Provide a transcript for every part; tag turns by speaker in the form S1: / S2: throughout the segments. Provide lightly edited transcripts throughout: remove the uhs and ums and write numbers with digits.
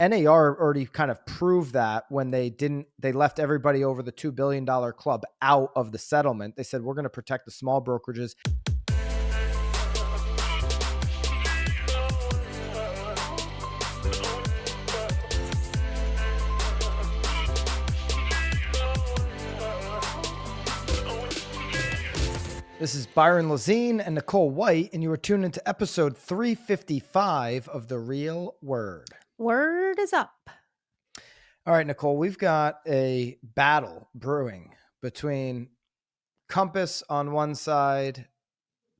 S1: NAR already kind of proved that when they left everybody over the $2 billion club out of the settlement. They said, we're going to protect the small brokerages. This is Byron Lazine and Nicole White, and you are tuned into episode 355 of The Real Word.
S2: Word is up.
S1: All right, Nicole, we've got a battle brewing between Compass on one side,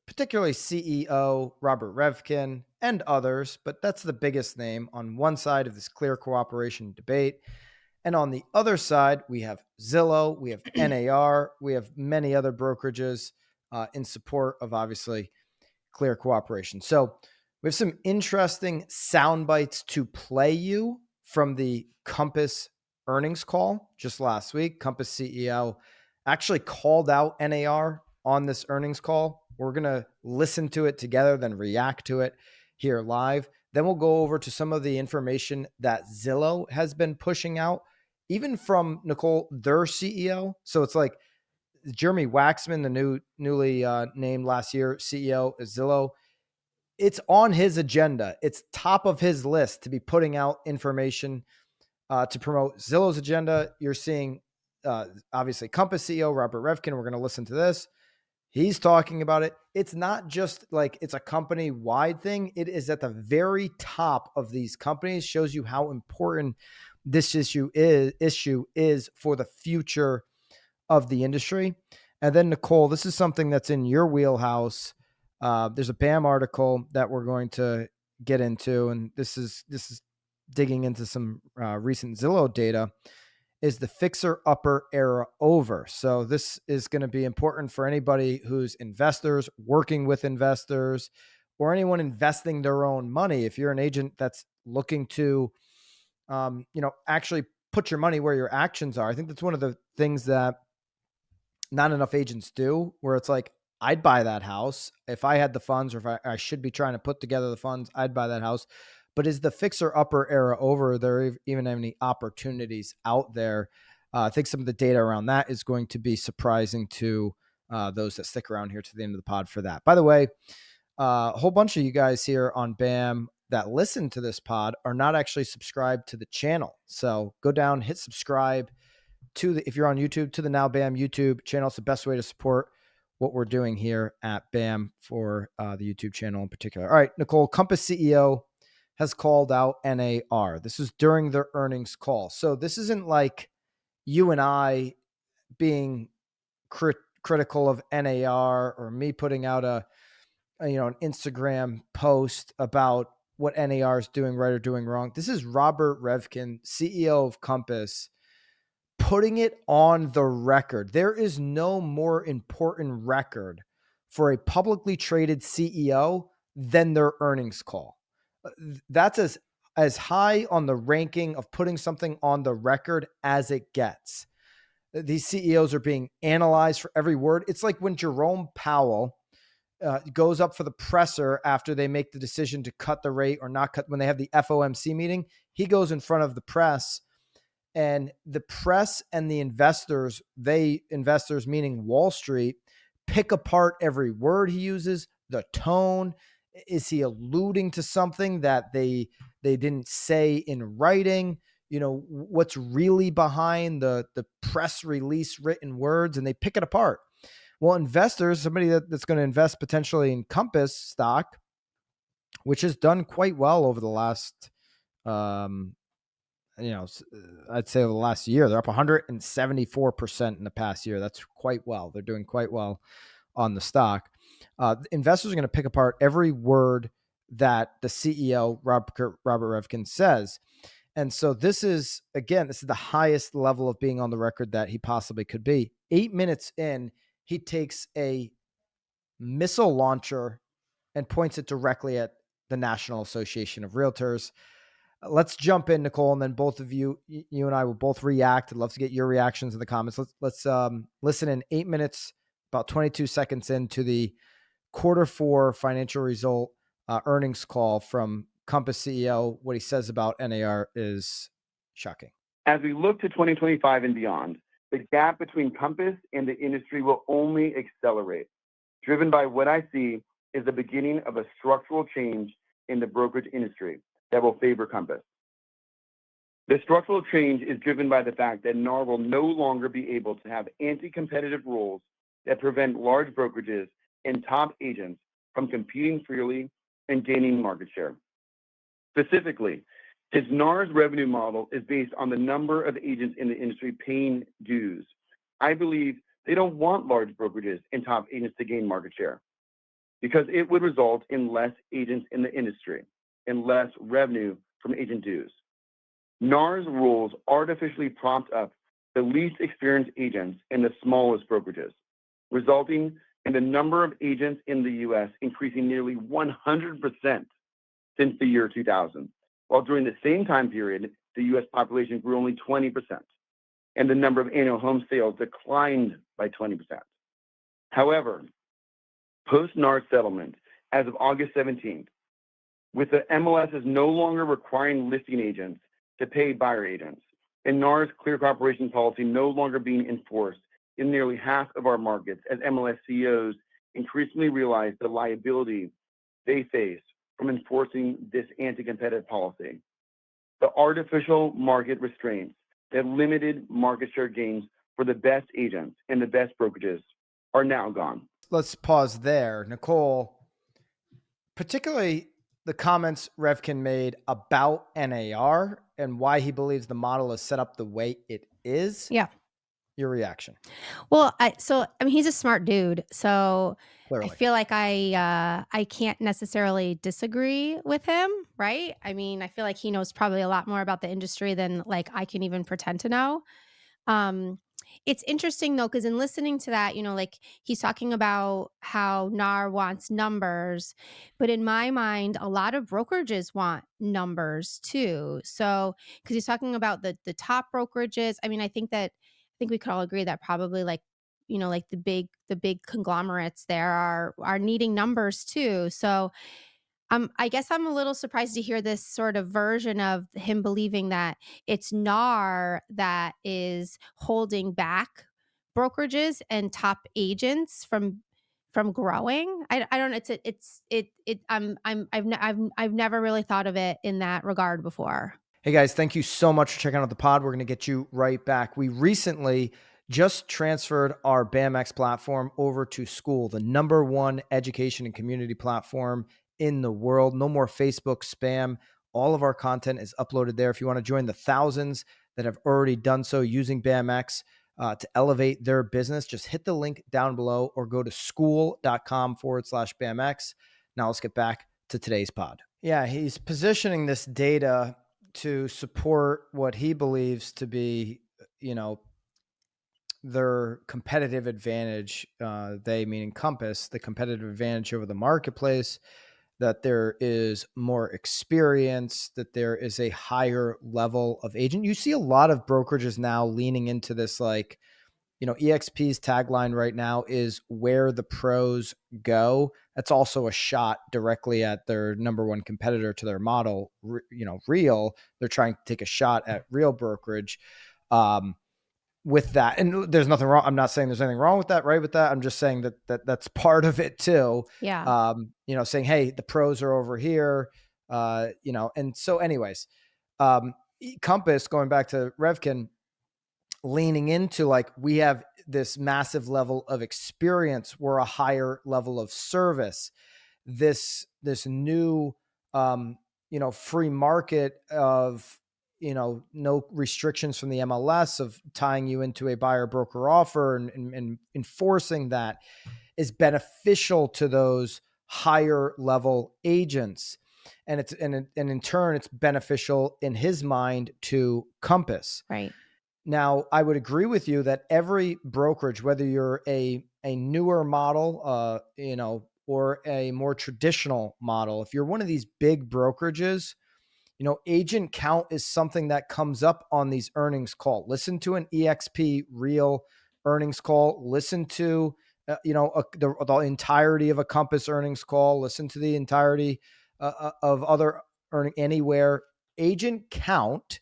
S1: particularly CEO Robert Reffkin and others, but that's the biggest name on one side of this clear cooperation debate. And on the other side, we have Zillow, we have NAR, we have many other brokerages in support of obviously clear cooperation. So we have some interesting sound bites to play you from the Compass earnings call just last week. Compass CEO actually called out NAR on this earnings call. We're going to listen to it together, then react to it here live. Then we'll go over to some of the information that Zillow has been pushing out, even from Nicole, their CEO. So it's like Jeremy Wacksman, the newly named last year CEO of Zillow. It's on his agenda. It's top of his list to be putting out information to promote Zillow's agenda. You're seeing, obviously, Compass CEO Robert Reffkin. We're going to listen to this. He's talking about it. It's not just like it's a company-wide thing. It is at the very top of these companies. Shows you how important this issue is for the future of the industry. And then, Nicole, this is something that's in your wheelhouse. There's a BAM article that we're going to get into, and this is digging into some recent Zillow data. Is the fixer-upper era over? So this is going to be important for anybody who's investors, working with investors, or anyone investing their own money. If you're an agent that's looking to, actually put your money where your actions are. I think that's one of the things that not enough agents do, where it's like, I'd buy that house if I had the funds, or if I should be trying to put together the funds, I'd buy that house. But is the fixer-upper era over? There even any opportunities out there? I think some of the data around that is going to be surprising to those that stick around here to the end of the pod for that. By the way, a whole bunch of you guys here on BAM that listen to this pod are not actually subscribed to the channel. So go down, hit subscribe if you're on YouTube, to the Now BAM YouTube channel. It's the best way to support what we're doing here at BAM for the YouTube channel in particular. All right, Nicole, Compass CEO has called out NAR. This is during their earnings call. So this isn't like you and I being critical of NAR, or me putting out an Instagram post about what NAR is doing right or doing wrong. This is Robert Reffkin, CEO of Compass, putting it on the record. There is no more important record for a publicly traded CEO than their earnings call. That's as high on the ranking of putting something on the record as it gets. These CEOs are being analyzed for every word. It's like when Jerome Powell goes up for the presser after they make the decision to cut the rate or not cut, when they have the FOMC meeting, he goes in front of the press, and the press and the investors meaning Wall Street, pick apart every word he uses, the tone. Is he alluding to something that they didn't say in writing? What's really behind the press release written words, and they pick it apart. Well, investors, somebody that's going to invest potentially in Compass stock, which has done quite well over the last, I'd say over the last year, they're up 174% in the past year. That's quite well. They're doing quite well on the stock. Investors are going to pick apart every word that the CEO, Robert Reffkin, says. And so this is the highest level of being on the record that he possibly could be. 8 minutes in, he takes a missile launcher and points it directly at the National Association of Realtors. Let's jump in, Nicole, and then both of you and I will both react. I'd love to get your reactions in the comments. Let's listen in 8 minutes, about 22 seconds into the Q4 financial result earnings call from Compass CEO, what he says about NAR is shocking.
S2: As we look to 2025 and beyond, the gap between Compass and the industry will only accelerate, driven by what I see is the beginning of a structural change in the brokerage industry that will favor Compass. The structural change is driven by the fact that NAR will no longer be able to have anti-competitive rules that prevent large brokerages and top agents from competing freely and gaining market share. Specifically, since NAR's revenue model is based on the number of agents in the industry paying dues, I believe they don't want large brokerages and top agents to gain market share because it would result in less agents in the industry and less revenue from agent dues. NAR's rules artificially prompt up the least experienced agents and the smallest brokerages, resulting in the number of agents in the U.S. increasing nearly 100% since the year 2000, while during the same time period, the U.S. population grew only 20%, and the number of annual home sales declined by 20%. However, post-NAR settlement, as of August 17th, with the MLSs no longer requiring listing agents to pay buyer agents, and NAR's clear cooperation policy no longer being enforced in nearly half of our markets as MLS CEOs increasingly realize the liability they face from enforcing this anti-competitive policy. The artificial market restraints that limited market share gains for the best agents and the best brokerages are now gone.
S1: Let's pause there. Nicole, particularly the comments Reffkin made about NAR and why he believes the model is set up the way it is.
S3: Yeah.
S1: Your reaction?
S3: Well, I mean, he's a smart dude, so
S1: Clearly.
S3: I feel like I can't necessarily disagree with him, right? I mean, I feel like he knows probably a lot more about the industry than like I can even pretend to know. It's interesting though, because in listening to that, like he's talking about how NAR wants numbers, but in my mind, a lot of brokerages want numbers too. So, because he's talking about the top brokerages, I mean, I think we could all agree that probably like the big conglomerates there are needing numbers too. So I guess I'm a little surprised to hear this sort of version of him believing that it's NAR that is holding back brokerages and top agents from growing. I don't know. I've never really thought of it in that regard before.
S1: Hey guys, thank you so much for checking out the pod. We're going to get you right back. We recently just transferred our BAMX platform over to School, the #1 education and community platform in the world. No more Facebook spam. All of our content is uploaded there. If you want to join the thousands that have already done so using BAMX to elevate their business, just hit the link down below or go to school.com/BAMX. Now let's get back to today's pod. Yeah, he's positioning this data to support what he believes to be, their competitive advantage, they meaning Compass, the competitive advantage over the marketplace, that there is more experience, that there is a higher level of agent. You see a lot of brokerages now leaning into this, like, EXP's tagline right now is where the pros go. That's also a shot directly at their #1 competitor to their model, Real. They're trying to take a shot at Real brokerage with that. And there's nothing wrong. I'm not saying there's anything wrong with that, right? With that, I'm just saying that's part of it too.
S3: Yeah.
S1: Saying, hey, the pros are over here, and so anyways, Compass, going back to Reffkin, leaning into like, we have this massive level of experience. We're a higher level of service. This new, free market of, no restrictions from the MLS of tying you into a buyer broker offer and enforcing that is beneficial to those higher level agents. And in turn, it's beneficial in his mind to Compass.
S3: Right.
S1: Now, I would agree with you that every brokerage, whether you're a newer model, or a more traditional model, if you're one of these big brokerages, agent count is something that comes up on these earnings call. Listen to an EXP Real earnings call. Listen to, the entirety of a Compass earnings call. Listen to the entirety of other earning anywhere. Agent count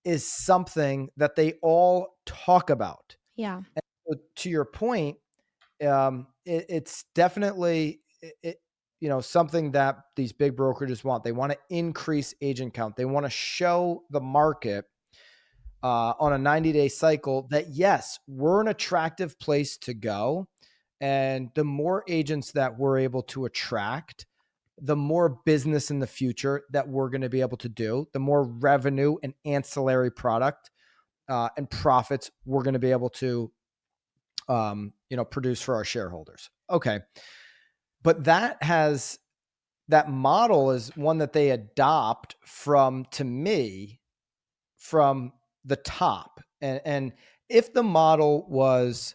S1: is something that they all talk about.
S3: Yeah.
S1: And so to your point, it's definitely something that these big brokerages want. They want to increase agent count. They want to show the market on a 90-day cycle that yes, we're an attractive place to go, and the more agents that we're able to attract, the more business in the future that we're going to be able to do, the more revenue and ancillary product and profits we're going to be able to produce for our shareholders. Okay. But that model is one that they adopt to me, from the top. And if the model was,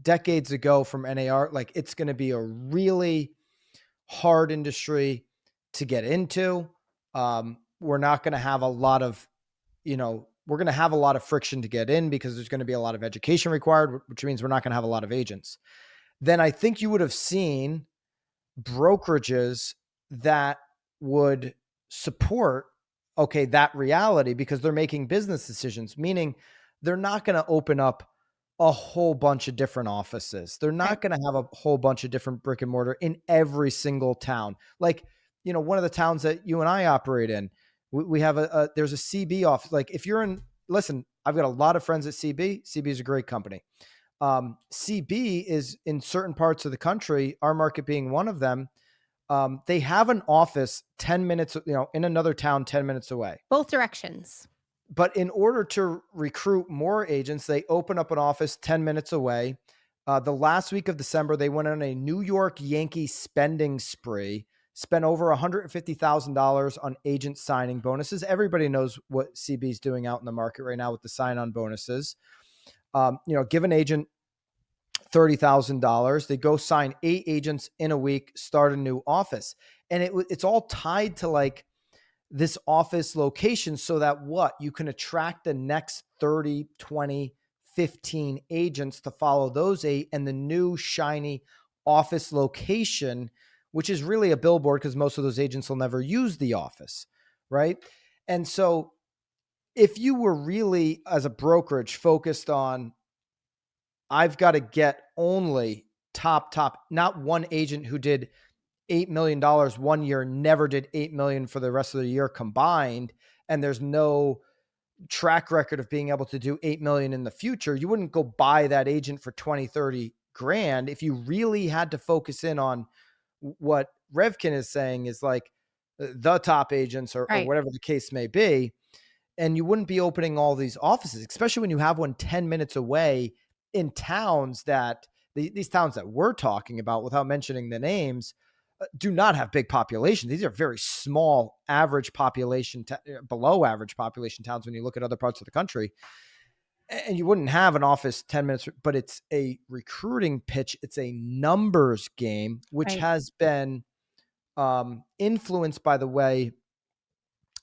S1: decades ago from NAR, like, it's going to be a really hard industry to get into. We're not going to have a lot of, we're going to have a lot of friction to get in because there's going to be a lot of education required, which means we're not going to have a lot of agents. Then I think you would have seen brokerages that would support, okay, that reality, because they're making business decisions, meaning they're not going to open up a whole bunch of different offices. They're not
S3: Right.
S1: going to have a whole bunch of different brick and mortar in every single town. Like, one of the towns that you and I operate in, we have there's a CB office. Like, if you're listen, I've got a lot of friends at CB. CB is a great company. CB is in certain parts of the country, our market being one of them. They have an office 10 minutes, in another town 10 minutes away.
S3: Both directions.
S1: But in order to recruit more agents, they open up an office 10 minutes away. The last week of December, they went on a New York Yankees spending spree, spent over $150,000 on agent signing bonuses. Everybody knows what CB is doing out in the market right now with the sign-on bonuses. Give an agent $30,000. They go sign 8 agents in a week, start a new office. And it's all tied to like this office location, so that you can attract the next 30, 20, 15 agents to follow those 8, and the new shiny office location, which is really a billboard because most of those agents will never use the office, right? And so if you were really, as a brokerage, focused on, I've got to get only top, not one agent who did $8 million one year, never did 8 million for the rest of the year combined, and there's no track record of being able to do 8 million in the future, you wouldn't go buy that agent for 20, 30 grand. If you really had to focus in on what Revkin is saying is like the top agents or
S3: Right.
S1: whatever the case may be, and you wouldn't be opening all these offices, especially when you have one 10 minutes away in towns that these towns that we're talking about, without mentioning the names, do not have big populations. These are very small, average population, below average population towns when you look at other parts of the country. And you wouldn't have an office 10 minutes, but it's a recruiting pitch. It's a numbers game, which
S3: Right.
S1: has been influenced by the way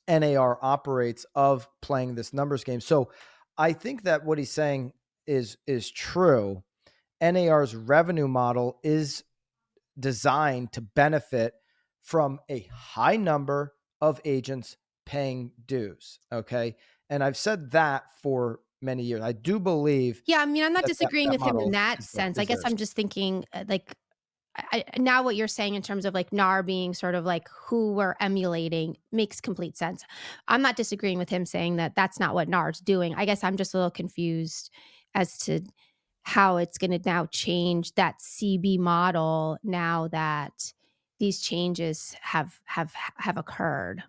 S1: NAR operates, of playing this numbers game. So I think that what he's saying is true. NAR's revenue model is designed to benefit from a high number of agents paying dues. Okay. And I've said that for many years. I do believe.
S3: Yeah, I mean, I'm not disagreeing with him
S1: model
S3: in that
S1: is
S3: sense. I guess
S1: theirs.
S3: I'm just thinking, like, now what you're saying in terms of like NAR being sort of like who we're emulating makes complete sense. I'm not disagreeing with him saying that that's not what NAR's doing. I guess I'm just a little confused as to how it's going to now change that CB model now that these changes have occurred.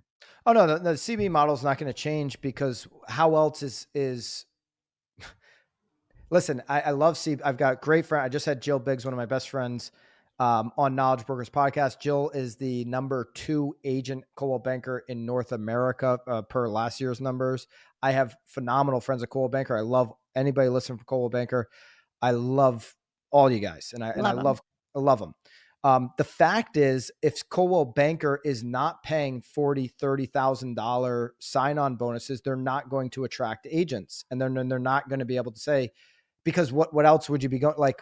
S1: Oh no, the CB model is not going to change, because how else is listen, I love CB. I've got great friend. I just had Jill Biggs, one of my best friends, on Knowledge Brokers podcast. Jill is the number 2 agent Coldwell Banker in North America per last year's numbers. I have phenomenal friends at Coldwell Banker. I love anybody listening from Coldwell Banker. I love all you guys, and I
S3: Love them.
S1: love them. The fact is, if Coldwell Banker is not paying $40,000, $30,000 sign-on bonuses, they're not going to attract agents, and they're not going to be able to say, because what else would you be going, like,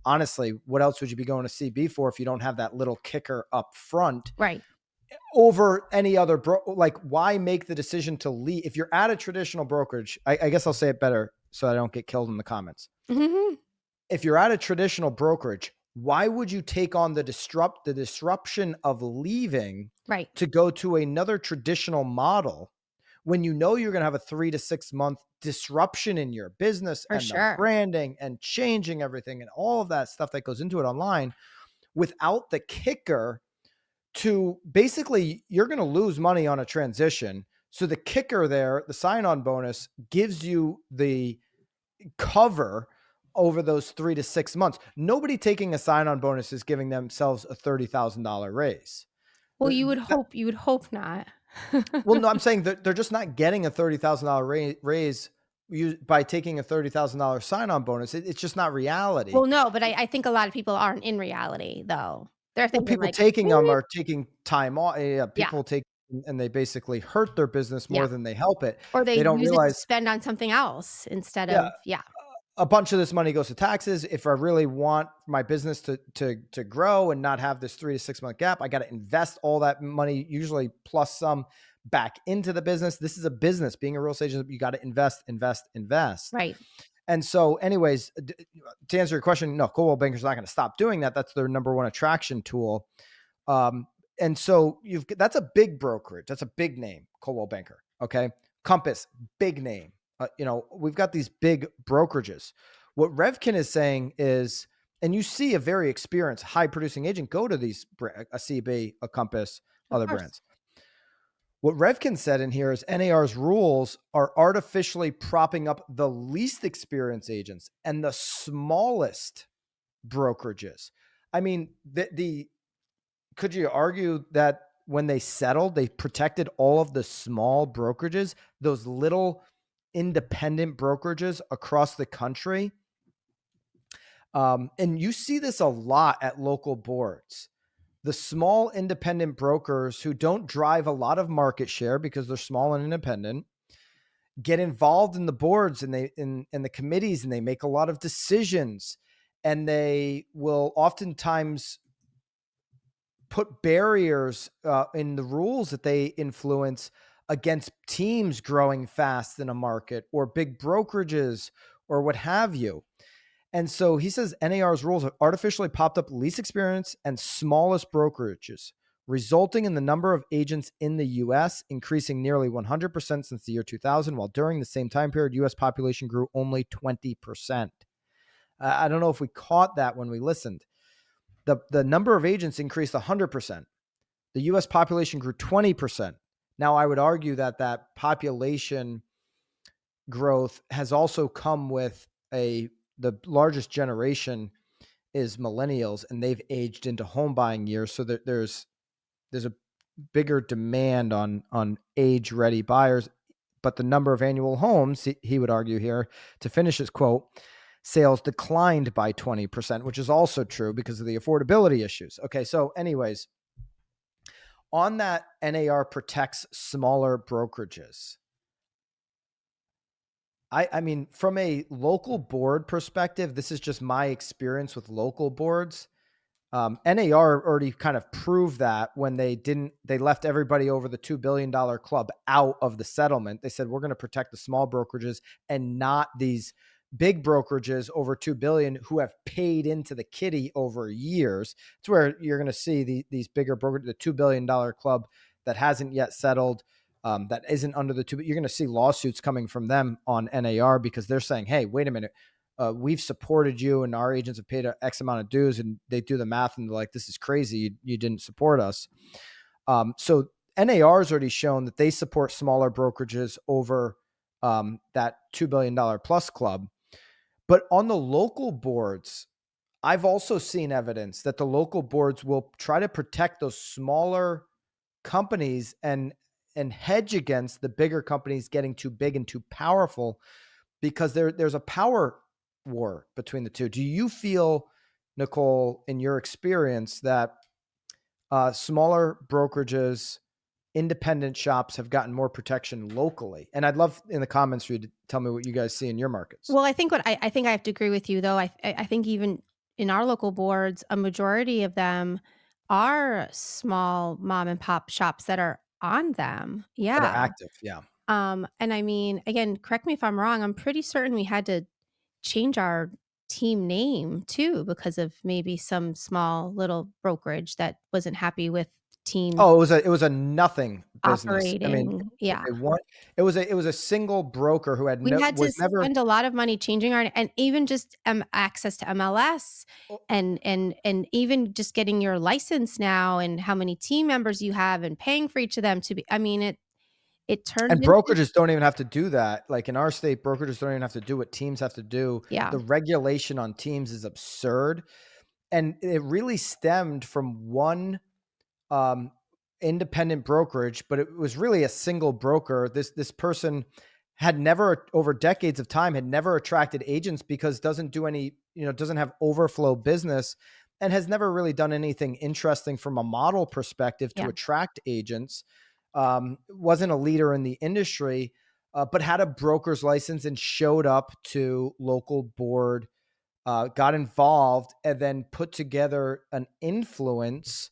S1: honestly, what else would you be going to CB for if you don't have that little kicker up front?
S3: Right.
S1: over any other like why make the decision to leave if you're at a traditional brokerage? I guess I'll say it better so I don't get killed in the comments.
S3: Mm-hmm.
S1: If you're at a traditional brokerage, why would you take on the disruption of leaving
S3: Right.
S1: to go to another traditional model when you know you're going to have a 3 to 6 month disruption in your business
S3: For
S1: and the
S3: sure.
S1: branding and changing everything and all of that stuff that goes into it online without the kicker to basically you're going to lose money on a transition. So the kicker there, the sign-on bonus gives you the cover over those 3 to 6 months. Nobody taking a sign-on bonus is giving themselves a $30,000 raise.
S3: Well, you would hope not.
S1: Well, no, I'm saying that they're just not getting a $30,000 raise by taking a $30,000 sign-on bonus. It's just not reality.
S3: Well, no, but I think a lot of people aren't in reality though. They're
S1: Well,
S3: thinking
S1: people
S3: like,
S1: taking them
S3: "Eh."
S1: are taking time off. Yeah,
S3: Yeah,
S1: people take and they basically hurt their business
S3: yeah.
S1: more than they help it.
S3: Or they
S1: They don't
S3: use it to
S1: realize,
S3: spend on something else instead
S1: yeah,
S3: of yeah,
S1: a bunch of this money goes to taxes. If I really want my business to grow and not have this 3 to 6 month gap, I got to invest all that money, usually plus some, back into the business. This is a business. Being a real estate agent, you got to invest, invest, invest.
S3: right.
S1: And so, anyways, to answer your question, no, Coldwell Banker's not going to stop doing that. That's their number one attraction tool. Um, and so that's a big brokerage. That's a big name, Coldwell Banker. Okay. Compass, big name. We've got these big brokerages. What Revkin is saying is, and you see a very experienced, high producing agent go to these, a CB, a Compass,
S3: Of
S1: other
S3: course.
S1: brands. What Revkin said in here is NAR's rules are artificially propping up the least experienced agents and the smallest brokerages. I mean, could you argue that when they settled, they protected all of the small brokerages, those little independent brokerages across the country? And you see this a lot at local boards. The small independent brokers who don't drive a lot of market share because they're small and independent get involved in the boards and in the committees, and they make a lot of decisions, and they will oftentimes put barriers in the rules that they influence against teams growing fast in a market or big brokerages or what have you. And so he says NAR's rules have artificially popped up least experienced and smallest brokerages, resulting in the number of agents in the U.S. increasing nearly 100% since the year 2000, while during the same time period, U.S. population grew only 20%. I don't know if we caught that when we listened. The number of agents increased 100%. The U.S. population grew 20%. Now, I would argue that population growth has also come with the largest generation is millennials, and they've aged into home buying years. So there's a bigger demand on age ready buyers, but the number of annual homes, he would argue here to finish his quote, sales declined by 20%, which is also true because of the affordability issues. Okay. So anyways, on that, NAR protects smaller brokerages. I mean, from a local board perspective, this is just my experience with local boards. NAR already kind of proved that when they left everybody over the $2 billion club out of the settlement. They said, we're going to protect the small brokerages and not these big brokerages over 2 billion who have paid into the kitty over years. It's where you're going to see these bigger brokerages, the $2 billion club that hasn't yet settled. That isn't under the two, you're going to see lawsuits coming from them on NAR because they're saying, hey, wait a minute. We've supported you and our agents have paid X amount of dues, and they do the math and they're like, this is crazy. You didn't support us. So NAR has already shown that they support smaller brokerages over that $2 billion plus club. But on the local boards, I've also seen evidence that the local boards will try to protect those smaller companies and hedge against the bigger companies getting too big and too powerful because there's a power war between the two. Do you feel, Nicole, in your experience, that smaller brokerages, independent shops have gotten more protection locally? And I'd love in the comments for you to tell me what you guys see in your markets.
S3: Well, I think I think I have to agree with you though. I think even in our local boards, a majority of them are small mom and pop shops that are on them.
S1: that are
S3: Yeah.
S1: active. Yeah.
S3: And I mean, again, correct me if I'm wrong. I'm pretty certain we had to change our team name too because of maybe some small little brokerage that wasn't happy with team
S1: Oh, it was a nothing business. I mean,
S3: operating. Yeah.
S1: it was a single broker who had
S3: We had to
S1: was never.
S3: spend a lot of money changing our and even just, access to MLS and even just getting your license now and how many team members you have and paying for each of them to be I mean, it turned
S1: And
S3: into
S1: brokerages don't even have to do that. Like in our state, brokerages don't even have to do what teams have to do.
S3: yeah,
S1: The regulation on teams is absurd. And it really stemmed from one um, independent brokerage, but it was really a single broker. This person had never, over decades of time, had never attracted agents because doesn't do any, doesn't have overflow business, and has never really done anything interesting from a model perspective to
S3: yeah,
S1: attract agents. Wasn't a leader in the industry, but had a broker's license and showed up to local board, got involved, and then put together an influence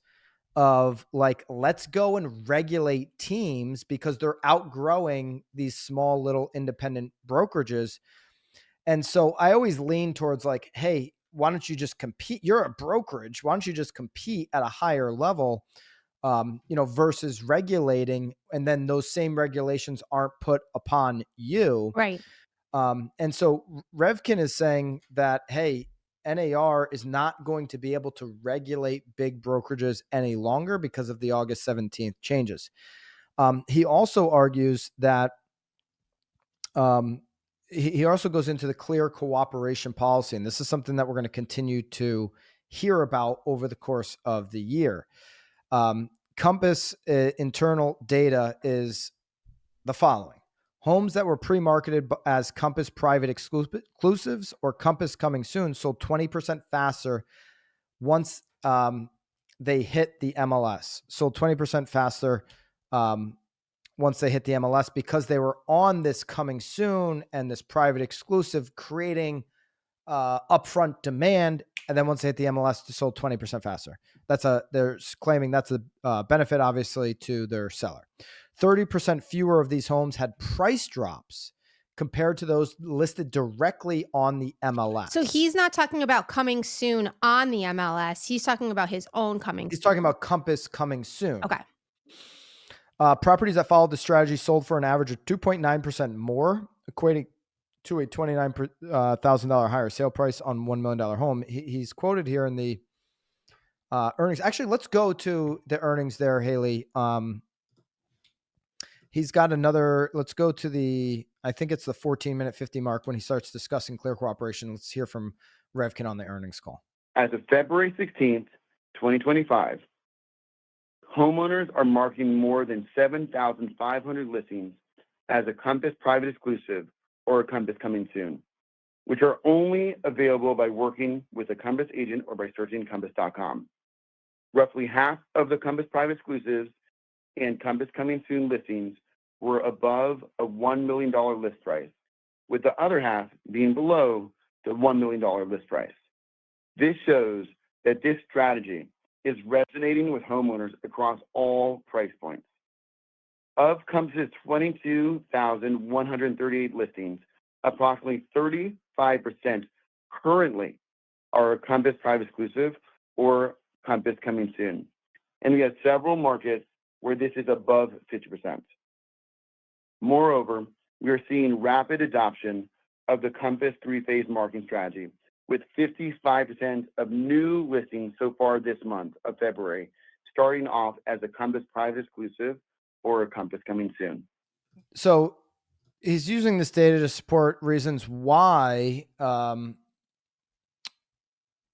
S1: of like, let's go and regulate teams because they're outgrowing these small little independent brokerages. And so I always lean towards like, hey, why don't you just compete? You're a brokerage. Why don't you just compete at a higher level, versus regulating, and then those same regulations aren't put upon you.
S3: right.
S1: And so Revkin is saying that, hey, NAR is not going to be able to regulate big brokerages any longer because of the August 17th changes. He also argues that um, he also goes into the clear cooperation policy. And this is something that we're going to continue to hear about over the course of the year. Compass internal data is the following: homes that were pre-marketed as Compass private exclusives or Compass coming soon sold 20% faster once they hit the MLS. Sold 20% faster once they hit the MLS because they were on this coming soon and this private exclusive, creating upfront demand. And then once they hit the MLS, they sold 20% faster. They're claiming that's a benefit, obviously, to their seller. 30% fewer of these homes had price drops compared to those listed directly on the MLS.
S3: So he's not talking about coming soon on the MLS. He's talking about his own coming
S1: He's
S3: soon.
S1: talking about Compass coming soon.
S3: Okay.
S1: Properties that followed the strategy sold for an average of 2.9% more, equating to a $29,000 higher sale price on $1 million home. He's quoted here in the earnings. Actually, let's go to the earnings there, Haley. He's got another. Let's go to I think it's the 14-minute 50 mark when he starts discussing clear cooperation. Let's hear from Revkin on the earnings call.
S2: As of February 16th, 2025, homeowners are marking more than 7,500 listings as a Compass private exclusive or a Compass coming soon, which are only available by working with a Compass agent or by searching Compass.com. Roughly half of the Compass private exclusives and Compass coming soon listings were above a $1 million list price, with the other half being below the $1 million list price. This shows that this strategy is resonating with homeowners across all price points. Of Compass's 22,138 listings, approximately 35% currently are a Compass private exclusive or Compass coming soon. And we have several markets where this is above 50%. Moreover, we are seeing rapid adoption of the Compass three-phase marketing strategy, with 55% of new listings so far this month of February starting off as a Compass private exclusive or a Compass coming soon.
S1: So he's using this data to support reasons why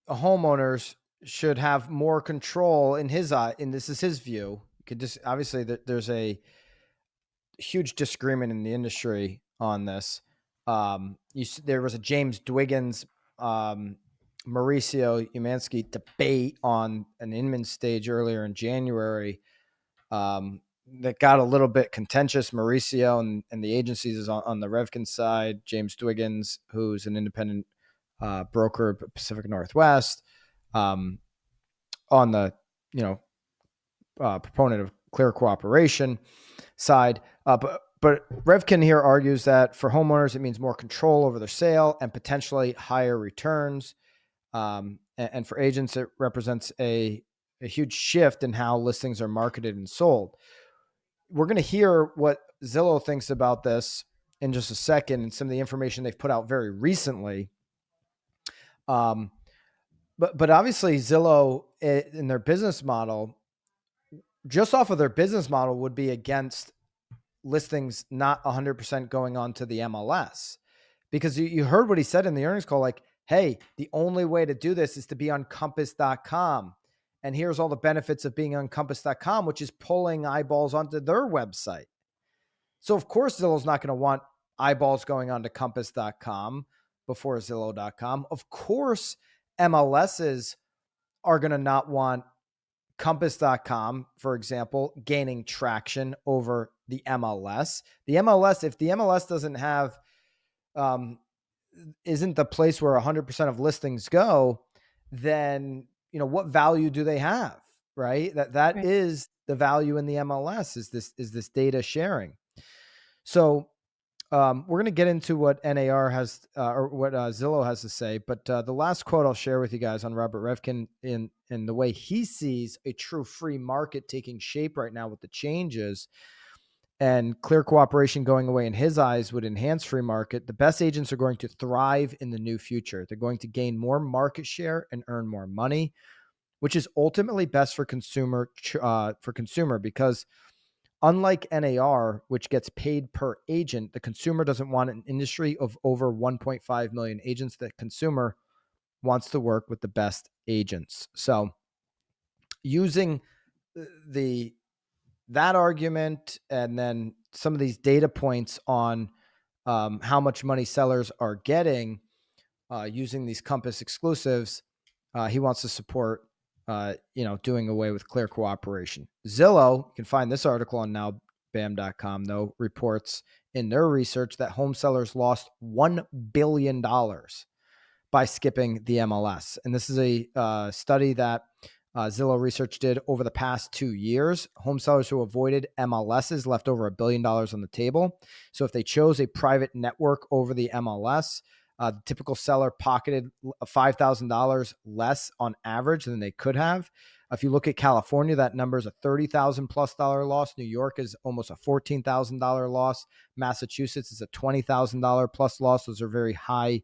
S1: homeowners should have more control in his eye. And this is his view. You could just obviously there's a huge disagreement in the industry on this. There was a James Dwiggins, Mauricio Umansky debate on an Inman stage earlier in January that got a little bit contentious. Mauricio and the agencies is on the Revkin side. James Dwiggins, who's an independent broker, Pacific Northwest, on the proponent of clear cooperation side. But Reffkin here argues that for homeowners, it means more control over their sale and potentially higher returns. And for agents, it represents a huge shift in how listings are marketed and sold. We're going to hear what Zillow thinks about this in just a second and some of the information they've put out very recently. But obviously Zillow in their business model, just off of their business model, would be against listings not 100% going on to the MLS, because you heard what he said in the earnings call, like, hey, the only way to do this is to be on compass.com. And here's all the benefits of being on compass.com, which is pulling eyeballs onto their website. So of course, Zillow's not going to want eyeballs going onto compass.com before Zillow.com. Of course, MLSs are going to not want compass.com, for example, gaining traction over the MLS. The MLS, if the MLS doesn't have, isn't the place where 100% of listings go, then, what value do they have? Right. That
S3: Right.
S1: is the value in the MLS, is this data sharing. So we're going to get into what NAR has or what Zillow has to say. But the last quote I'll share with you guys on Robert Reffkin in the way he sees a true free market taking shape right now with the changes and clear cooperation going away in his eyes would enhance free market. The best agents are going to thrive in the new future. They're going to gain more market share and earn more money, which is ultimately best for consumer because unlike NAR, which gets paid per agent, the consumer doesn't want an industry of over 1.5 million agents. The consumer wants to work with the best agents. So using that argument and then some of these data points on how much money sellers are getting using these Compass exclusives, he wants to support doing away with clear cooperation. Zillow, you can find this article on nowbam.com, though, reports in their research that home sellers lost $1 billion by skipping the MLS. And this is a study that Zillow Research did over the past 2 years. Home sellers who avoided MLSs left over $1 billion on the table. So if they chose a private network over the MLS, the typical seller pocketed $5,000 less on average than they could have. If you look at California, that number is a $30,000 plus loss. New York is almost a $14,000 loss. Massachusetts is a $20,000 plus loss. Those are very high,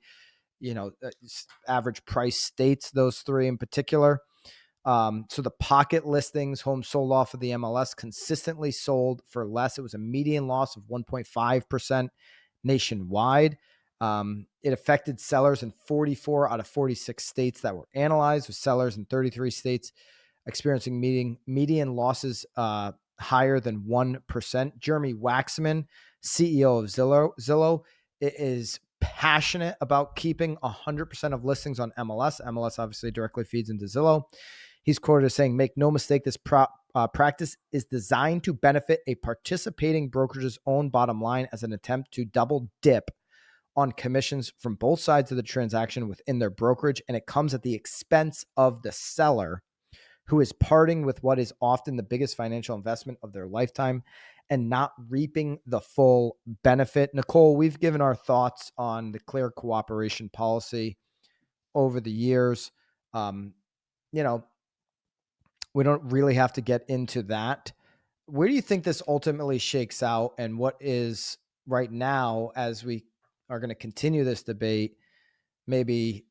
S1: average price states, those three in particular. So the pocket listings, homes sold off of the MLS, consistently sold for less. It was a median loss of 1.5% nationwide. It affected sellers in 44 out of 46 states that were analyzed, with sellers in 33 states experiencing median losses higher than 1%. Jeremy Wacksman, CEO of Zillow, is passionate about keeping 100% of listings on MLS. MLS obviously directly feeds into Zillow. He's quoted as saying, "Make no mistake, this practice is designed to benefit a participating brokerage's own bottom line as an attempt to double dip on commissions from both sides of the transaction within their brokerage, and it comes at the expense of the seller, who is parting with what is often the biggest financial investment of their lifetime and not reaping the full benefit." Nicole, we've given our thoughts on the clear cooperation policy over the years. We don't really have to get into that. Where do you think this ultimately shakes out, and what is right now, as we are going to continue this debate, maybe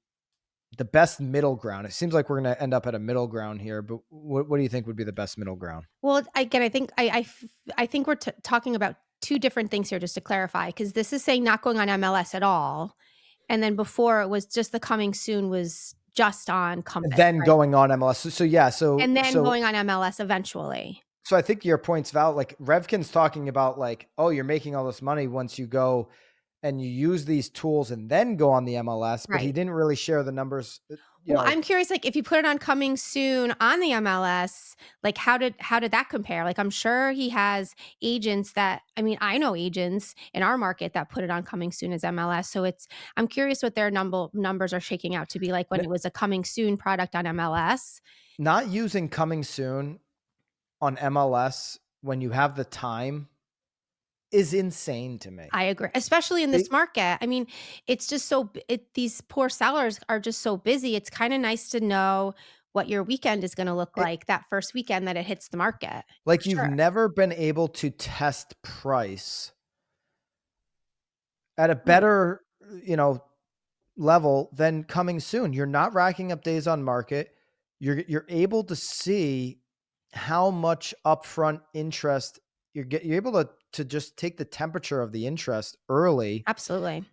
S1: the best middle ground? It seems like we're going to end up at a middle ground here, but what do you think would be the best middle ground?
S3: Well, again, I think we're talking about two different things here, just to clarify, because this is saying not going on MLS at all, and then before it was just the coming soon was just on Compass,
S1: Then
S3: right?
S1: going on MLS.
S3: And then going on MLS eventually.
S1: So I think your point's valid. Like Revkin's talking about, like, oh, you're making all this money once you go and you use these tools and then go on the MLS, but he
S3: Right.
S1: didn't really share the numbers.
S3: Well, I'm curious, like, if you put it on coming soon on the MLS, like, how did that compare? Like, I'm sure he has agents that, I mean, I know agents in our market that put it on coming soon as MLS. So I'm curious what their numbers are shaking out to be like when it was a coming soon product on MLS.
S1: not using coming soon on MLS when you have the time is insane to me.
S3: I agree, especially in this market. I mean, it's just these poor sellers are just so busy. It's kind of nice to know what your weekend is going to look
S1: It
S3: like that first weekend that it hits the market. For
S1: like, you've
S3: sure.
S1: never been able to test price at a
S3: Right.
S1: better, you know, level than coming soon. You're not racking up days on market. You're able to see how much upfront interest you're able to just take the temperature of the interest early
S3: Absolutely.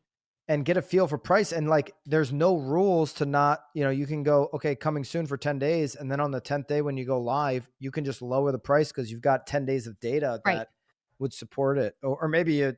S1: and get a feel for price. And like, there's no rules to not, you can go, okay, coming soon for 10 days. And then on the 10th day, when you go live, you can just lower the price because you've got 10 days of data
S3: Right.
S1: that would support it. Or maybe you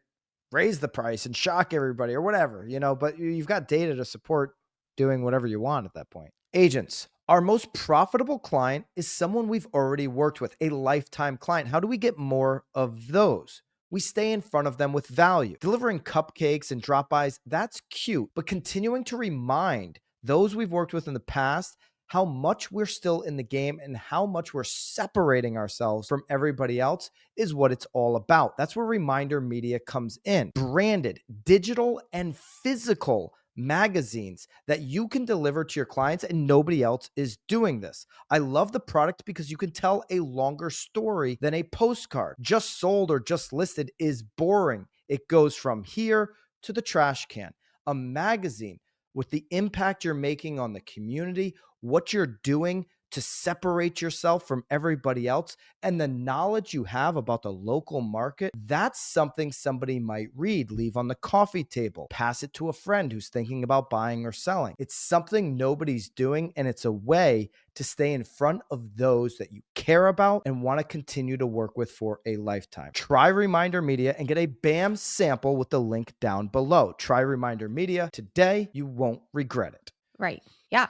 S1: raise the price and shock everybody or whatever, but you've got data to support doing whatever you want at that point. Agents. Our most profitable client is someone we've already worked with, a lifetime client. How do we get more of those? We stay in front of them with value. Delivering cupcakes and drop-bys, that's cute, but continuing to remind those we've worked with in the past how much we're still in the game and how much we're separating ourselves from everybody else is what it's all about. That's where reminder media comes in. Branded, digital, and physical magazines that you can deliver to your clients, and nobody else is doing this. I love the product because you can tell a longer story than a postcard. Just sold or just listed is boring. It goes from here to the trash can. A magazine with the impact you're making on the community, what you're doing to separate yourself from everybody else, and the knowledge you have about the local market, that's something somebody might read, leave on the coffee table, pass it to a friend who's thinking about buying or selling. It's something nobody's doing, and it's a way to stay in front of those that you care about and want to continue to work with for a lifetime. Try Reminder Media and get a BAM sample with the link down below. Try Reminder Media today. You won't regret it.
S3: Right. Yeah.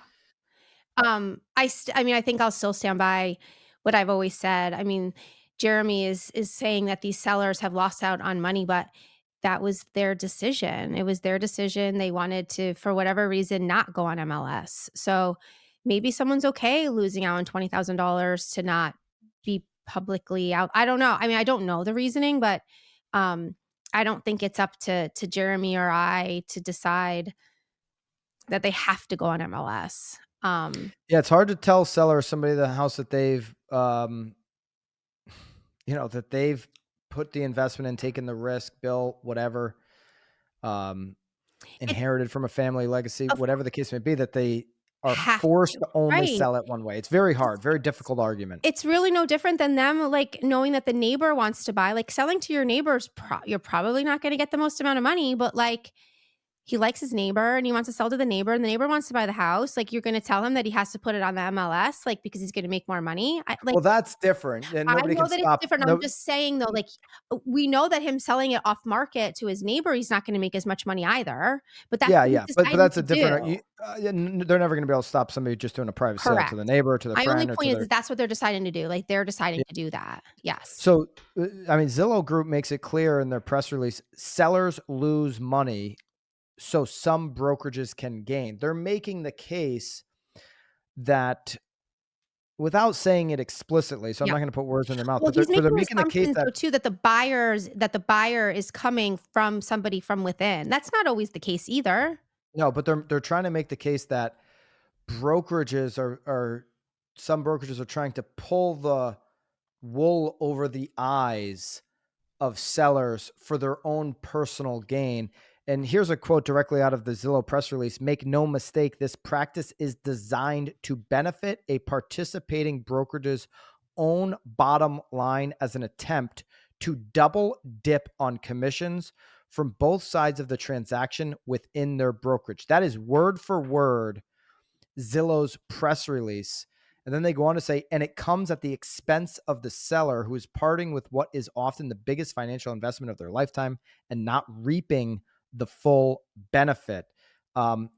S3: I mean, I think I'll still stand by what I've always said. I mean, Jeremy is saying that these sellers have lost out on money, but that was their decision. It was their decision. They wanted to, for whatever reason, not go on MLS. So maybe someone's okay losing out on $20,000 to not be publicly out. I don't know. I mean, I don't know the reasoning, but um, I don't think it's up to Jeremy or I to decide that they have to go on MLS.
S1: Yeah, it's hard to tell seller somebody the house that they've put the investment in, taken the risk, built, whatever, um,
S3: It
S1: inherited from a family legacy,
S3: of
S1: whatever the case may be, that they are
S3: have
S1: forced
S3: to,
S1: to only
S3: right.
S1: sell it one way. It's very
S3: It's
S1: hard, very difficult argument.
S3: it's really no different than them, like, knowing that the neighbor wants to buy, like, selling to your neighbors, you're probably not gonna get the most amount of money, but, like, he likes his neighbor and he wants to sell to the neighbor and the neighbor wants to buy the house, like, you're gonna tell him that he has to put it on the MLS, like, because he's gonna make more money?
S1: Well, that's different, and
S3: I
S1: nobody
S3: know
S1: can
S3: that it's
S1: stop.
S3: different. I'm
S1: No,
S3: just saying though, like, we know that him selling it off market to his neighbor, he's not gonna make as much money either, but that's
S1: yeah,
S3: what he's
S1: yeah, but
S3: deciding
S1: that's
S3: to
S1: a different.
S3: do.
S1: They're never going to be able to stop somebody just doing a private sale to
S3: Correct.
S1: the neighbor, to their
S3: My only
S1: friend, or to
S3: point is
S1: their.
S3: that's what they're deciding to do, like, they're deciding
S1: Yeah.
S3: to do that. Yes.
S1: So, I mean, Zillow Group makes it clear in their press release: sellers lose money, so some brokerages can gain. They're making the case that, without saying it explicitly, so I'm
S3: Yeah.
S1: not going to put words in their mouth,
S3: Well,
S1: but
S3: he's
S1: they're
S3: making
S1: making the case
S3: assumptions
S1: that,
S3: though too that the buyer is coming from somebody from within. That's not always the case either.
S1: no, but they're trying to make the case that brokerages are some brokerages are trying to pull the wool over the eyes of sellers for their own personal gain. And here's a quote directly out of the Zillow press release: "Make no mistake, this practice is designed to benefit a participating brokerage's own bottom line as an attempt to double dip on commissions from both sides of the transaction within their brokerage." That is word for word Zillow's press release. And then they go on to say, and it comes at the expense of the seller who is parting with what is often the biggest financial investment of their lifetime and not reaping the full benefit.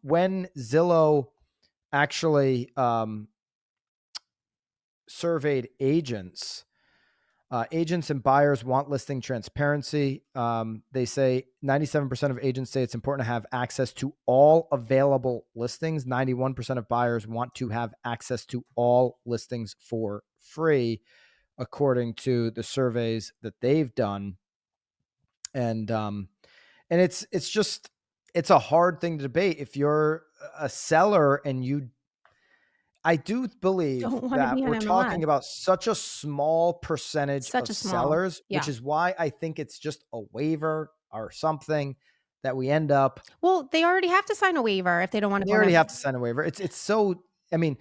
S1: When Zillow actually surveyed agents, Agents and buyers want listing transparency. They say 97% of agents say it's important to have access to all available listings. 91% of buyers want to have access to all listings for free, according to the surveys that they've done. And it's just, it's a hard thing to debate. If you're a seller and I do believe
S3: Don't want to
S1: that
S3: be on
S1: we're
S3: MLS.
S1: talking about such a small percentage
S3: Such
S1: of
S3: a small.
S1: sellers, which
S3: Yeah.
S1: is why I think it's just a waiver or something that we end up.
S3: Well, they already have to sign a waiver if they don't want to
S1: They
S3: go on
S1: already
S3: M
S1: have to sign a waiver. It's so, I mean,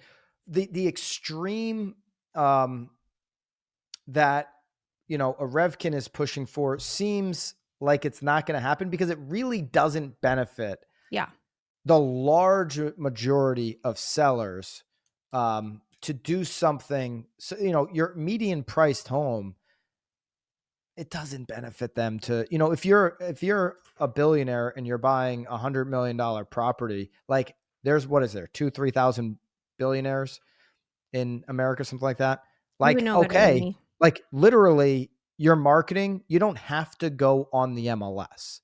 S1: the extreme um, that a Revkin is pushing for seems like it's not going to happen, because it really doesn't benefit
S3: Yeah.
S1: the large majority of sellers to do something. So, your median priced home, it doesn't benefit them to, if you're a billionaire and you're buying $100 million property, like what is there, 3,000 billionaires in America, something like that.
S3: You would
S1: Like,
S3: know better than
S1: okay,
S3: me.
S1: like literally your marketing, you don't have to go on the MLS.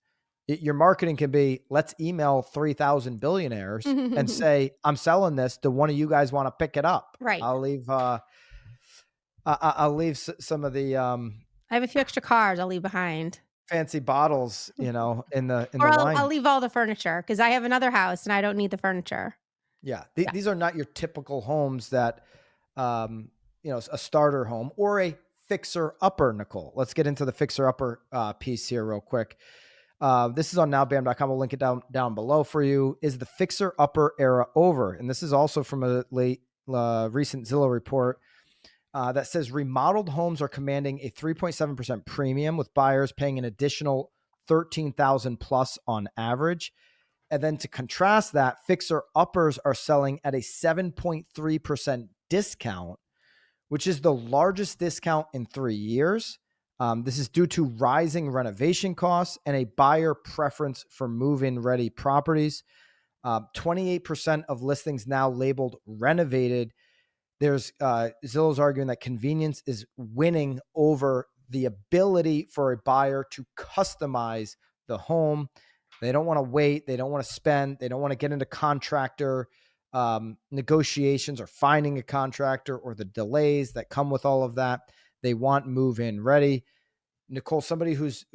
S1: Your marketing can be, let's email 3,000 billionaires and say, I'm selling this. Do one of you guys want to pick it up?
S3: Right.
S1: I'll leave some of the
S3: I have a few extra cars I'll leave behind.
S1: fancy bottles, in
S3: Or
S1: the
S3: I'll
S1: wine.
S3: leave all the furniture because I have another house and I don't need the furniture.
S1: Yeah.
S3: Yeah.
S1: These are not your typical homes that, a starter home or a fixer upper, Nicole. Let's get into the fixer upper piece here real quick. This is on nowbam.com. We'll link it down below for you. Is the fixer upper era over? And this is also from a recent Zillow report that says remodeled homes are commanding a 3.7% premium, with buyers paying an additional $13,000 plus on average. And then to contrast that, fixer uppers are selling at a 7.3% discount, which is the largest discount in 3 years. This is due to rising renovation costs and a buyer preference for move-in ready properties. 28% of listings now labeled renovated. There's Zillow's arguing that convenience is winning over the ability for a buyer to customize the home. They don't want to wait. They don't want to spend. They don't want to get into contractor negotiations or finding a contractor or the delays that come with all of that. They want move-in ready. Nicole, somebody who's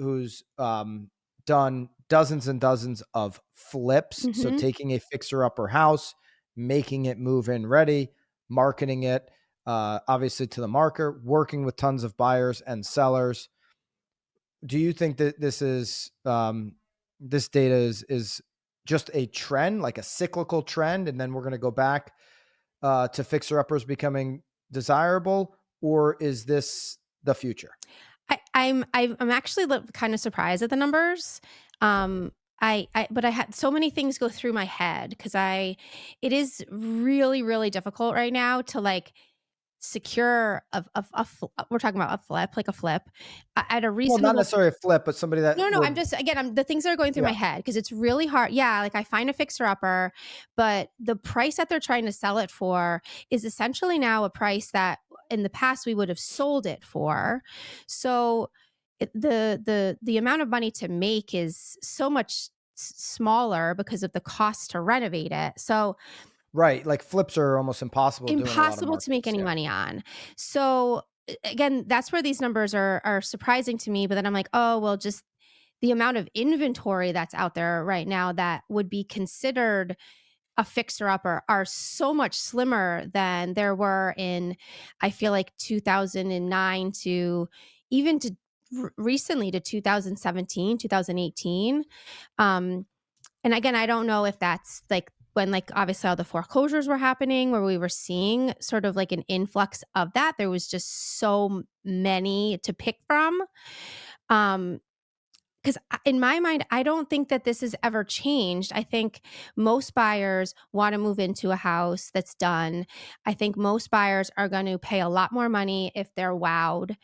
S1: done dozens and dozens of flips, so taking a fixer-upper house, making it move-in ready, marketing it, obviously to the market, working with tons of buyers and sellers. Do you think that this data is just a trend, like a cyclical trend, and then we're going to go back to fixer-uppers becoming desirable, or is this the future?
S3: I'm actually kind of surprised at the numbers. But I had so many things go through my head because it is really, really difficult right now to like secure we're talking about a flip at a
S1: Well, not
S3: reasonable.
S1: necessarily a flip, but somebody that
S3: No, I'm
S1: would,
S3: just again, I'm the things that are going through my
S1: yeah,
S3: head because it's really hard. Yeah, like I find a fixer upper, but the price that they're trying to sell it for is essentially now a price that in the past we would have sold it for. So the amount of money to make is so much smaller because of the cost to renovate it. So
S1: right. Like flips are almost impossible to do in a lot of
S3: impossible to make
S1: markets.
S3: any
S1: Yeah.
S3: money on. So again, that's where these numbers are surprising to me. But then I'm like, oh well, just the amount of inventory that's out there right now that would be considered a fixer upper are so much slimmer than there were in, I feel like 2009 to even to recently to 2017, 2018. Um, and again, I don't know if that's like when like obviously all the foreclosures were happening where we were seeing sort of like an influx of that. There was just so many to pick from. Um, because in my mind, I don't think that this has ever changed. I think most buyers want to move into a house that's done. I think most buyers are going to pay a lot more money if they're wowed.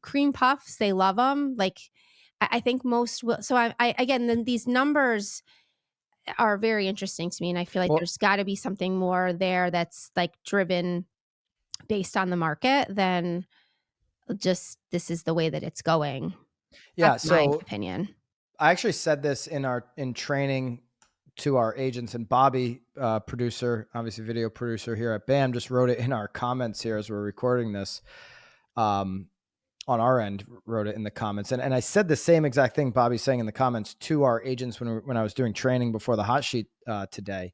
S3: Cream puffs, they love them. Like I think most will. So I again, then these numbers are very interesting to me, and I feel like
S1: Well,
S3: there's got to be something more there that's like driven based on the market than just this is the way that it's going.
S1: Yeah.
S3: That's my
S1: So
S3: opinion.
S1: I actually said this in training to our agents, and Bobby, producer, obviously video producer here at BAM, just wrote it in our comments here as we're recording this. Um, on our end, wrote it in the comments, and I said the same exact thing Bobby's saying in the comments to our agents when I was doing training before the hot sheet today.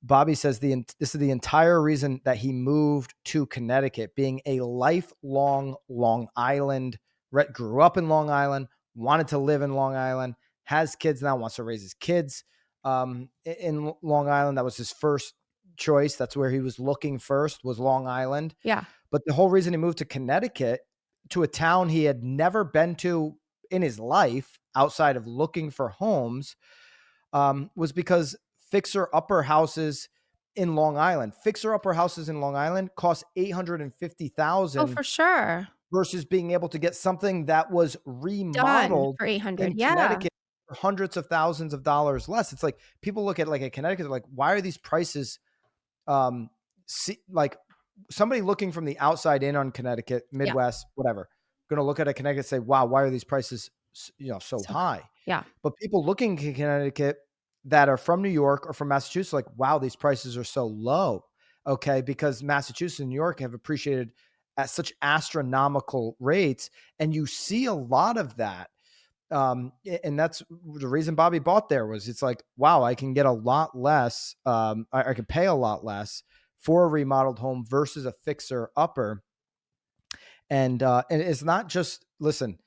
S1: Bobby says this is the entire reason that he moved to Connecticut, being a lifelong Long Island, grew up in Long Island, wanted to live in Long Island, has kids now, wants to raise his kids in Long Island. That was his first choice. That's where he was looking first, was Long Island.
S3: Yeah.
S1: But the whole reason he moved to Connecticut, to a town he had never been to in his life outside of looking for homes, was because fixer-upper houses in Long Island. Fixer-upper houses in Long Island cost
S3: Oh,
S1: $850,000
S3: for sure.
S1: versus being able to get something that was
S3: Done
S1: remodeled
S3: for 800.
S1: in
S3: Yeah.
S1: Connecticut for hundreds of thousands of dollars less. It's like people look at like a Connecticut, they're like, why are these prices like somebody looking from the outside in on Connecticut,
S3: Yeah.
S1: Midwest, whatever, going to look at a Connecticut and say, wow, why are these prices, so
S3: So
S1: high?
S3: yeah.
S1: But people looking at Connecticut that are from New York or from Massachusetts, like, wow, these prices are so low. Okay. Because Massachusetts and New York have appreciated at such astronomical rates. And you see a lot of that. And that's the reason Bobby bought there was it's like, wow, I can get a lot less. I can pay a lot less for a remodeled home versus a fixer upper. And it's not just, listen,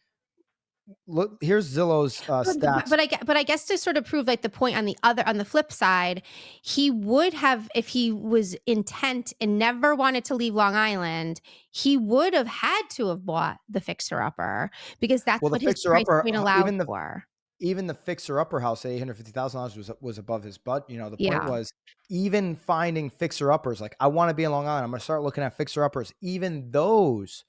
S1: look, here's Zillow's stats.
S3: But I guess to sort of prove like the point on the flip side, he would have if he was intent and never wanted to leave Long Island, he would have had to have bought the fixer upper because that's
S1: Well, the
S3: what his
S1: fixer
S3: price
S1: upper,
S3: point allowed for.
S1: even the fixer upper house at $850,000 was above his butt. The point
S3: Yeah.
S1: was, even finding fixer uppers, like, I want to be in Long Island, I'm going to start looking at fixer uppers. Even those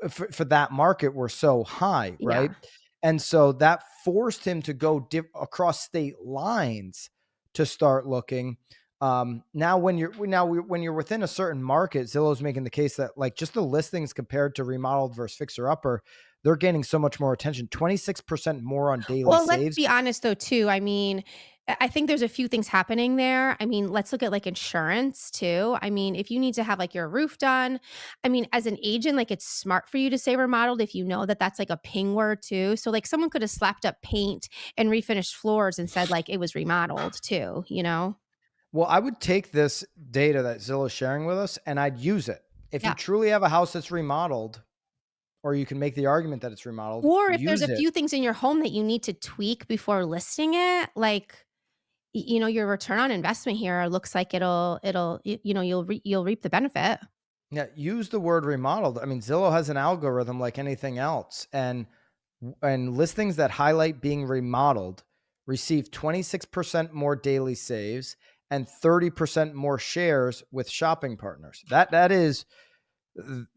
S1: for that market were so high, right?
S3: Yeah.
S1: And so that forced him to go across state lines to start looking. Now, when you're within a certain market, Zillow's making the case that, like, just the listings compared to remodeled versus fixer upper, they're gaining so much more attention. 26% more on daily
S3: Well, let's
S1: saves.
S3: be honest though too. I mean, I think there's a few things happening there. I mean, let's look at like insurance too. I mean, if you need to have like your roof done, I mean, as an agent, like it's smart for you to say remodeled if you know that that's like a ping word too. So like someone could have slapped up paint and refinished floors and said like it was remodeled too, you know?
S1: Well, I would take this data that Zillow's sharing with us and I'd use it. If you
S3: Yeah.
S1: truly have a house that's remodeled, or you can make the argument that it's remodeled,
S3: Or if there's
S1: use
S3: a
S1: it.
S3: few things in your home that you need to tweak before listing it, like your return on investment here looks like you'll reap the benefit.
S1: Yeah, use the word remodeled. I mean, Zillow has an algorithm like anything else, and listings that highlight being remodeled receive 26% more daily saves and 30% more shares with shopping partners.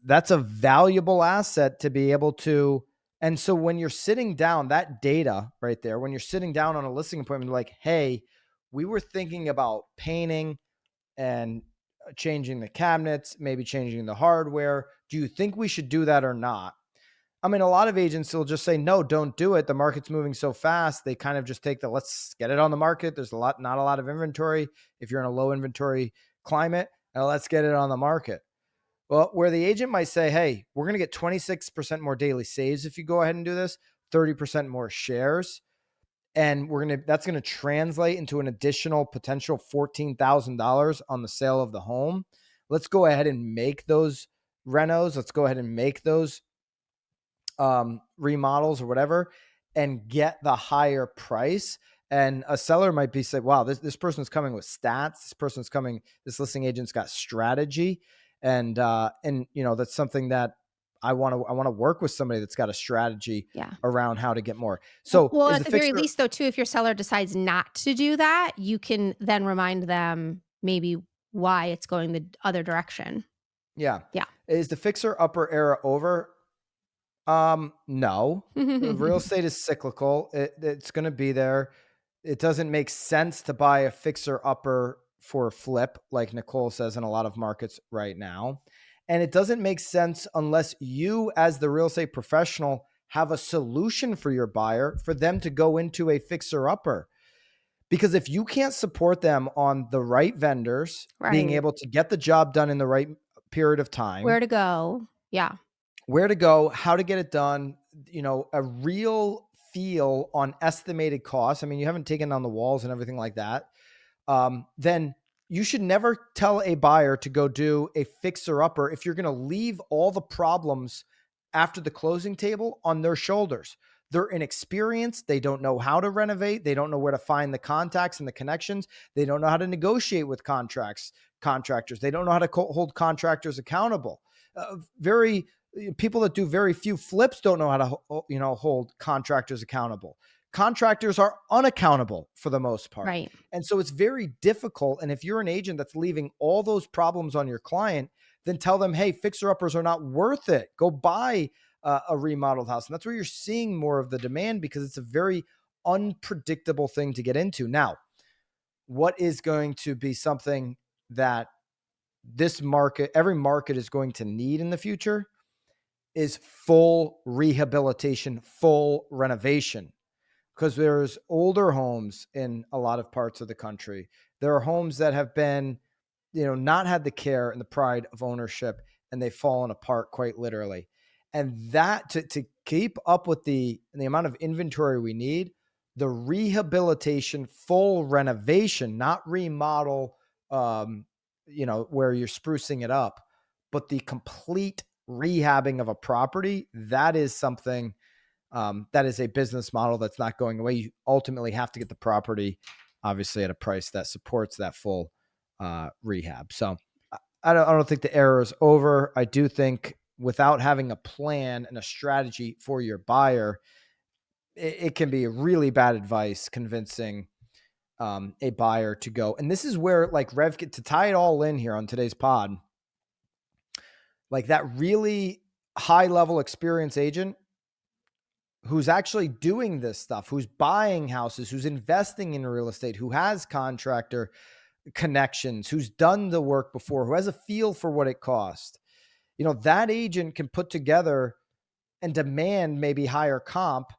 S1: That's a valuable asset to be able to. And so when you're sitting down, that data right there, when you're sitting down on a listing appointment, like, hey, we were thinking about painting and changing the cabinets, maybe changing the hardware. Do you think we should do that or not? I mean, a lot of agents will just say, no, don't do it. The market's moving so fast. They kind of just take let's get it on the market. There's not a lot of inventory. If you're in a low inventory climate, let's get it on the market. Well, where the agent might say, hey, we're going to get 26% more daily saves if you go ahead and do this, 30% more shares. And that's going to translate into an additional potential $14,000 on the sale of the home. Let's go ahead and make those renos. Let's go ahead and make those remodels or whatever and get the higher price. And a seller might be say, wow, this person's coming with stats. This listing agent's got strategy. And that's something that I want to work with somebody that's got a strategy
S3: Yeah.
S1: around how to get more. So
S3: Well,
S1: is
S3: at
S1: the
S3: the very
S1: fixer?
S3: least, though, too, if your seller decides not to do that, you can then remind them maybe why it's going the other direction.
S1: Yeah.
S3: Yeah.
S1: Is the fixer upper era over? No. Real estate is cyclical. It's going to be there. It doesn't make sense to buy a fixer upper for a flip, like Nicole says in a lot of markets right now. And it doesn't make sense unless you, as the real estate professional, have a solution for your buyer for them to go into a fixer upper. Because if you can't support them on the right vendors, being
S3: Right.
S1: able to get the job done in the right period of time,
S3: Where to go. Yeah.
S1: where to go, how to get it done, a real feel on estimated costs. I mean, you haven't taken down the walls and everything like that. Then you should never tell a buyer to go do a fixer upper if you're going to leave all the problems after the closing table on their shoulders. They're inexperienced. They don't know how to renovate. They don't know where to find the contacts and the connections. They don't know how to negotiate with contractors. They don't know how to hold contractors accountable. Very people that do very few flips don't know how to hold contractors accountable. Contractors are unaccountable for the most part.
S3: Right.
S1: And so it's very difficult. And if you're an agent that's leaving all those problems on your client, then tell them, hey, fixer uppers are not worth it. Go buy a remodeled house. And that's where you're seeing more of the demand, because it's a very unpredictable thing to get into. Now, what is going to be something that every market is going to need in the future is full rehabilitation, full renovation. Because there's older homes in a lot of parts of the country. There are homes that have been, not had the care and the pride of ownership, and they've fallen apart quite literally. And that to keep up with the amount of inventory we need, the rehabilitation, full renovation, not remodel, where you're sprucing it up, but the complete rehabbing of a property, that is something that is a business model that's not going away. You ultimately have to get the property, obviously, at a price that supports that full rehab. So I don't think the era is over. I do think without having a plan and a strategy for your buyer, it can be really bad advice convincing a buyer to go. And this is where, like, Revkin, to tie it all in here on today's pod, like that really high level experience agent who's actually doing this stuff, who's buying houses, who's investing in real estate, who has contractor connections, who's done the work before, who has a feel for what it costs. That agent can put together and demand maybe higher comp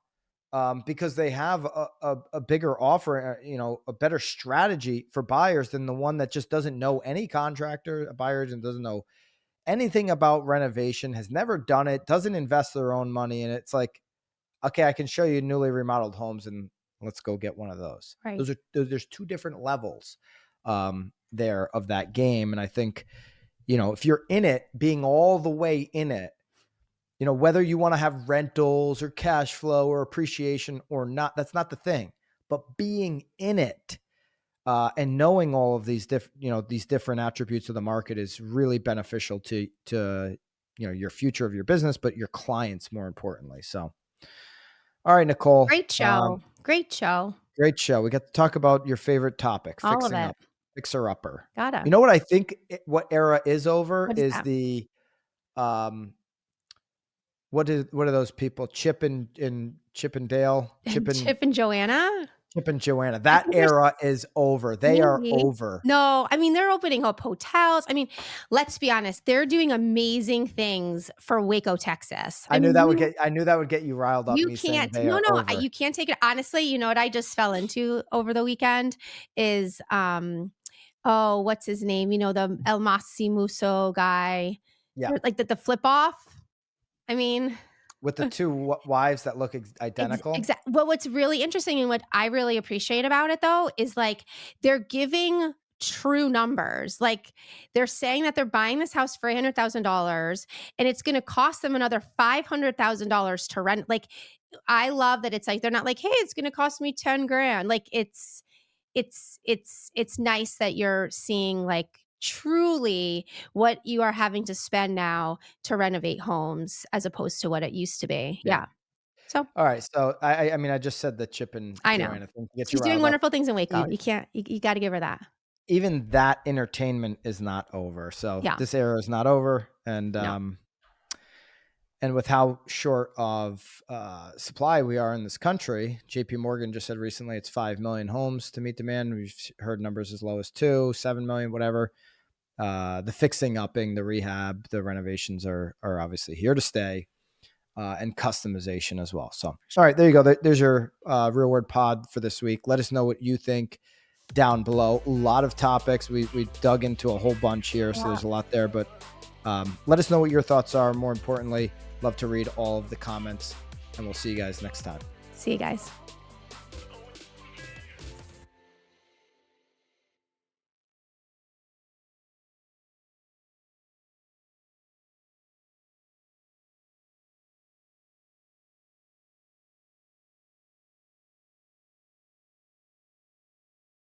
S1: because they have a bigger offer, a better strategy for buyers than the one that just doesn't know any contractor, a buyer agent doesn't know anything about renovation, has never done it, doesn't invest their own money. And it's like, okay, I can show you newly remodeled homes and let's go get one of those.
S3: Right.
S1: There's two different levels there of that game. And I think, if you're in it, being all the way in it, whether you want to have rentals or cash flow or appreciation or not, that's not the thing. But being in it and knowing all of these different attributes of the market is really beneficial to your future of your business, but your clients more importantly. So. All right, Nicole.
S3: Great show. Great show.
S1: Great show. We got to talk about your favorite topic,
S3: All of
S1: fixing
S3: it.
S1: up, fixer upper.
S3: Gotta.
S1: You know what I think what era is over
S3: What is
S1: is
S3: that?
S1: the what are those people? Chip and Dale,
S3: Chip and Joanna?
S1: Chip and Joanna.
S3: I
S1: That
S3: think there's
S1: era is over. They are
S3: maybe.
S1: over.
S3: No, I mean, they're opening up hotels. I mean, let's be honest, they're doing amazing things for Waco, Texas.
S1: I knew that would get you riled up,
S3: You
S1: me saying
S3: can't.
S1: they
S3: No,
S1: are
S3: no,
S1: over.
S3: you can't take it. Honestly, you know what I just fell into over the weekend is, oh, what's his name? The El Muso guy.
S1: Yeah.
S3: Or like the flip off. I mean,
S1: With the two wives that look identical.
S3: Exactly. Well, what's really interesting and what I really appreciate about it though is like they're giving true numbers. Like they're saying that they're buying this house for $800,000 and it's going to cost them another $500,000 to rent. Like I love that it's like they're not like, hey, it's going to cost me 10 grand. Like it's nice that you're seeing like truly what you are having to spend now to renovate homes as opposed to what it used to be. Yeah. So
S1: All right. So I mean, I just said the Chip and
S3: I know
S1: Joanna thing to get you
S3: she's doing
S1: riled up.
S3: wonderful things in Waco. You got to give her that.
S1: Even that entertainment is not over. So
S3: Yeah.
S1: this era is not over. And,
S3: No.
S1: and with how short of supply we are in this country, JP Morgan just said recently it's 5 million homes to meet demand. We've heard numbers as low as 2, 7 million, whatever. The fixing, upping, the rehab, the renovations are obviously here to stay, and customization as well. So, all right, there you go. There's your Real Word Pod for this week. Let us know what you think down below. A lot of topics. We dug into a whole bunch here, so there's a lot there. But let us know what your thoughts are. More importantly, love to read all of the comments, and we'll see you guys next time.
S3: See you guys.